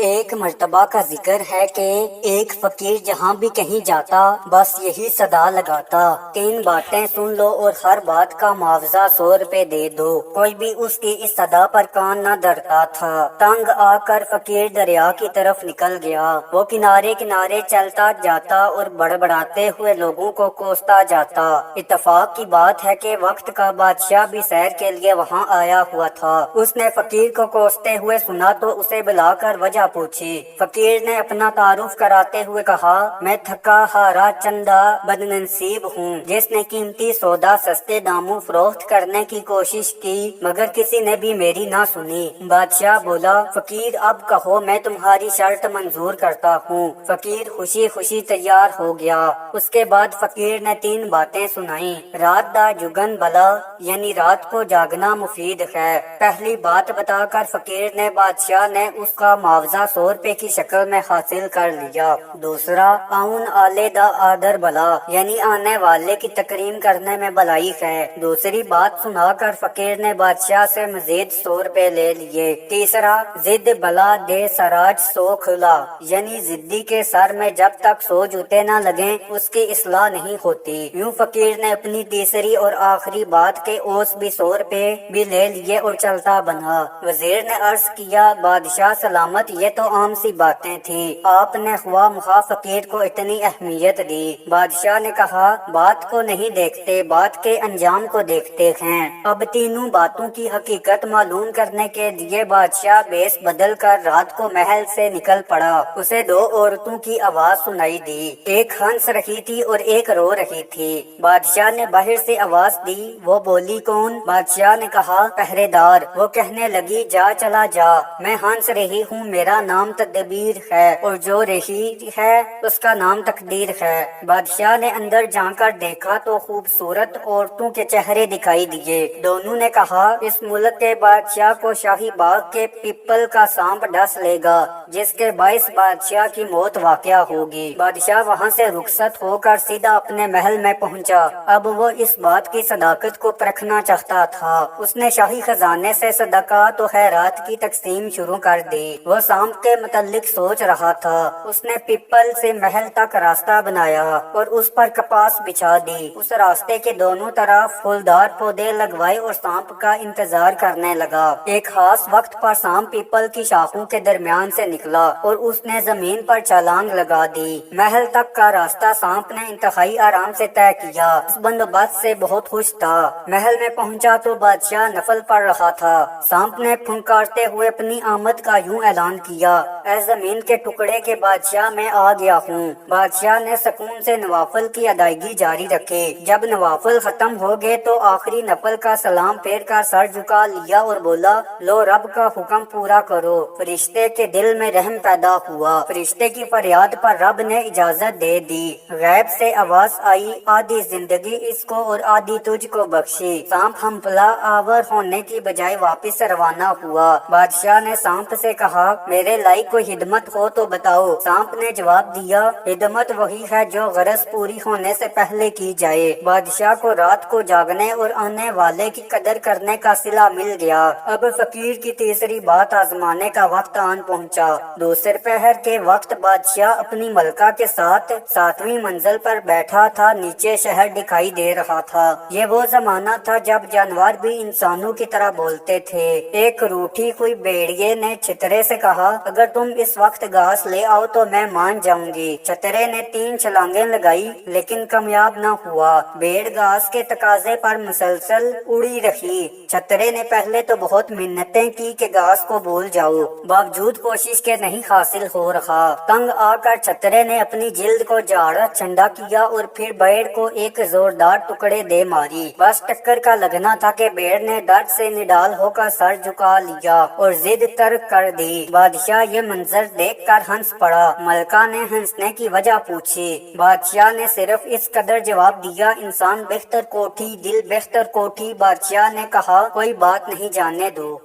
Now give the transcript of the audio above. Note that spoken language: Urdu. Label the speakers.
Speaker 1: ایک مرتبہ کا ذکر ہے کہ ایک فقیر جہاں بھی کہیں جاتا بس یہی صدا لگاتا، 3 باتیں سن لو اور ہر بات کا معاوضہ 100 روپے دے دو۔ کوئی بھی اس کی اس صدا پر کان نہ دھرتا تھا۔ تنگ آ کر فقیر دریا کی طرف نکل گیا۔ وہ کنارے کنارے چلتا جاتا اور بڑبڑاتے ہوئے لوگوں کو کوستا جاتا۔ اتفاق کی بات ہے کہ وقت کا بادشاہ بھی سیر کے لیے وہاں آیا ہوا تھا۔ اس نے فقیر کو کوستے ہوئے سنا تو اسے بلا کر وجہ پوچھی۔ فقیر نے اپنا تعارف کراتے ہوئے کہا، میں تھکا ہارا چندہ بدنصیب ہوں جس نے قیمتی سودا سستے داموں فروخت کرنے کی کوشش کی مگر کسی نے بھی میری نہ سنی۔ بادشاہ بولا، فقیر اب کہو میں تمہاری شرط منظور کرتا ہوں۔ فقیر خوشی خوشی تیار ہو گیا۔ اس کے بعد فقیر نے 3 باتیں سنائیں۔ رات دا جگن بلا، یعنی رات کو جاگنا مفید ہے۔ پہلی بات بتا کر فقیر نے بادشاہ نے اس کا معاوضہ 100 روپے کی شکل میں حاصل کر لیا۔ دوسرا، آؤن آلے دا آدر بلا، یعنی آنے والے کی تکریم کرنے میں بلائی ہے۔ دوسری بات سنا کر فقیر نے بادشاہ سے مزید 100 روپے لے لیے۔ تیسرا، زد بلا دے سراج سو کھلا، یعنی ضدی کے سر میں جب تک 100 جوتے نہ لگیں اس کی اصلاح نہیں ہوتی۔ یوں فقیر نے اپنی تیسری اور آخری بات کے اوس بھی 100 روپے بھی لے لیے اور چلتا بنا۔ وزیر نے عرض کیا، بادشاہ سلامت، یہ تو عام سی باتیں تھیں، آپ نے خواہ مخواہ فقیر کو اتنی اہمیت دی۔ بادشاہ نے کہا، بات کو نہیں دیکھتے، بات کے انجام کو دیکھتے ہیں۔ اب تینوں باتوں کی حقیقت معلوم کرنے کے لیے بادشاہ بیس بدل کر رات کو محل سے نکل پڑا۔ اسے 2 عورتوں کی آواز سنائی دی، ایک ہنس رہی تھی اور ایک رو رہی تھی۔ بادشاہ نے باہر سے آواز دی، وہ بولی کون؟ بادشاہ نے کہا، پہرے دار۔ وہ کہنے لگی، جا چلا جا، میں ہنس رہی ہوں، میرا نام تدبیر ہے اور جو رہی ہے اس کا نام تقدیر ہے۔ بادشاہ نے اندر جا کر دیکھا تو خوبصورت عورتوں کے چہرے دکھائی دیے۔ دونوں نے کہا، اس ملک کے بادشاہ کو شاہی باغ کے پیپل کا سانپ ڈس لے گا جس کے باعث بادشاہ کی موت واقع ہوگی۔ بادشاہ وہاں سے رخصت ہو کر سیدھا اپنے محل میں پہنچا۔ اب وہ اس بات کی صداقت کو پرکھنا چاہتا تھا۔ اس نے شاہی خزانے سے صدقات و خیرات کی تقسیم شروع کر دی۔ وہ سانپ کے متعلق سوچ رہا تھا۔ اس نے پیپل سے محل تک راستہ بنایا اور اس پر کپاس بچھا دی۔ اس راستے کے دونوں طرف پھولدار پودے لگوائے اور سانپ کا انتظار کرنے لگا۔ ایک خاص وقت پر سانپ پیپل کی شاخوں کے درمیان سے نکلا اور اس نے زمین پر چھلانگ لگا دی۔ محل تک کا راستہ سانپ نے انتہائی آرام سے طے کیا۔ اس بندوبست سے بہت خوش تھا۔ محل میں پہنچا تو بادشاہ نفل پڑھ رہا تھا۔ سانپ نے پھنکارتے ہوئے اپنی آمد کا یوں اعلان کیا، اے زمین کے ٹکڑے کے بادشاہ، میں آ گیا ہوں۔ بادشاہ نے سکون سے نوافل کی ادائیگی جاری رکھی۔ جب نوافل ختم ہو گئے تو آخری نفل کا سلام پھیر کر سر جھکا لیا اور بولا، لو رب کا حکم پورا کرو۔ فرشتے کے دل میں رحم پیدا ہوا۔ فرشتے کی فریاد پر رب نے اجازت دے دی۔ غیب سے آواز آئی، آدھی زندگی اس کو اور آدھی تجھ کو بخشی۔ سانپ ہمپلا آور ہونے کی بجائے واپس روانہ ہوا۔ بادشاہ نے سانپ سے کہا، میرے لائق کوئی خدمت ہو تو بتاؤ۔ سانپ نے جواب دیا، خدمت وہی ہے جو غرض پوری ہونے سے پہلے کی جائے۔ بادشاہ کو رات کو جاگنے اور آنے والے کی قدر کرنے کا صلہ مل گیا۔ اب فقیر کی تیسری بات آزمانے کا وقت آن پہنچا۔ دوسرے پہر کے وقت بادشاہ اپنی ملکہ کے ساتھ 7ویں منزل پر بیٹھا تھا۔ نیچے شہر دکھائی دے رہا تھا۔ یہ وہ زمانہ تھا جب جانور بھی انسانوں کی طرح بولتے تھے۔ ایک روٹھی ہوئی بھیڑیے نے چھترے سے کہا، اگر تم اس وقت گھاس لے آؤ تو میں مان جاؤں گی۔ چھترے نے 3 چھلانگیں لگائی لیکن کامیاب نہ ہوا۔ بھیڑ گھاس کے تقاضے پر مسلسل اڑی رہی۔ چھترے نے پہلے تو بہت منتیں کی کہ گھاس کو بھول جاؤ، باوجود کوشش کے نہیں حاصل ہو رہا۔ تنگ آ کر چھترے نے اپنی جلد کو جھاڑا چنڈا کیا اور پھر بھیڑ کو ایک زوردار ٹکڑے دے ماری۔ بس ٹکر کا لگنا تھا کہ بھیڑ نے درد سے نڈال ہو کر سر جھکا لیا اور ضد ترک کر دی۔ بادشاہ یہ منظر دیکھ کر ہنس پڑا۔ ملکہ نے ہنسنے کی وجہ پوچھی۔ بادشاہ نے صرف اس قدر جواب دیا، انسان بہتر کوٹھی، دل بہتر کوٹھی۔ بادشاہ نے کہا، کوئی بات نہیں، جانے دو۔